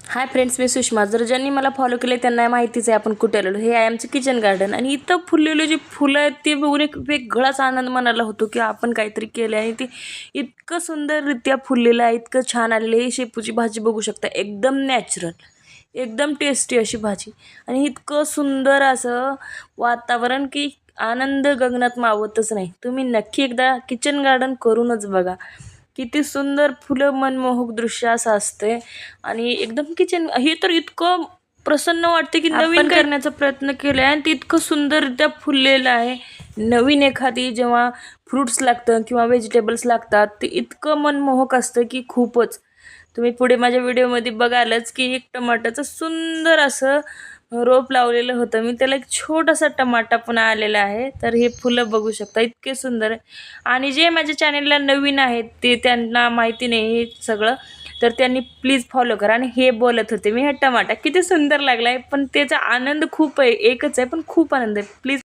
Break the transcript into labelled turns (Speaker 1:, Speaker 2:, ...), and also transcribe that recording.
Speaker 1: Hi friends, मी सुषमा. जर ज्यांनी मला फॉलो केले त्यांना माहितीच आहे आपण कुठे आलेलो. हे आहे आमचं किचन गार्डन आणि इथं फुललेले जे फुलं आहेत ते बघून एक वेगळाच आनंद मनाला होतो की आपण काहीतरी केलं आहे. ते इतकं सुंदररित्या फुललेलं आहे, इतकं छान आलेलं आहे. शेपूची भाजी बघू शकता, एकदम नॅचरल, एकदम टेस्टी अशी भाजी आणि इतकं सुंदर असं वातावरण की आनंद गगनात मावतच नाही. तुम्ही नक्की एकदा किचन गार्डन करूनच बघा. किती सुंदर फुलं, मनमोहक दृश्य असं असते आणि एकदम किचन हे तर इतकं प्रसन्न वाटते की नवीन करण्याचा प्रयत्न केला आहे आणि ते इतकं सुंदररित्या फुललेलं आहे. नवीन एखादी जेव्हा फ्रुट्स लागतं किंवा व्हेजिटेबल्स लागतात ते इतकं मनमोहक असतं की खूपच. तुम्ही पुढे माझ्या व्हिडिओमध्ये बघालच की एक टमाट्याचं सुंदर असं रोप लावलेलं होतं मी. त्याला एक छोटासा टमाटा पण आलेला आहे. तर हे फुलं बघू शकता, इतके सुंदर आहे. आणि जे माझ्या चॅनेलला नवीन आहेत ते त्यांना माहिती नाही हे सगळं, तर त्यांनी प्लीज फॉलो करा. आणि हे बोलत होते मी, हा टमाटा किती सुंदर लागला आहे, पण त्याचा आनंद खूप आहे, एकच आहे पण खूप आनंद आहे. प्लीज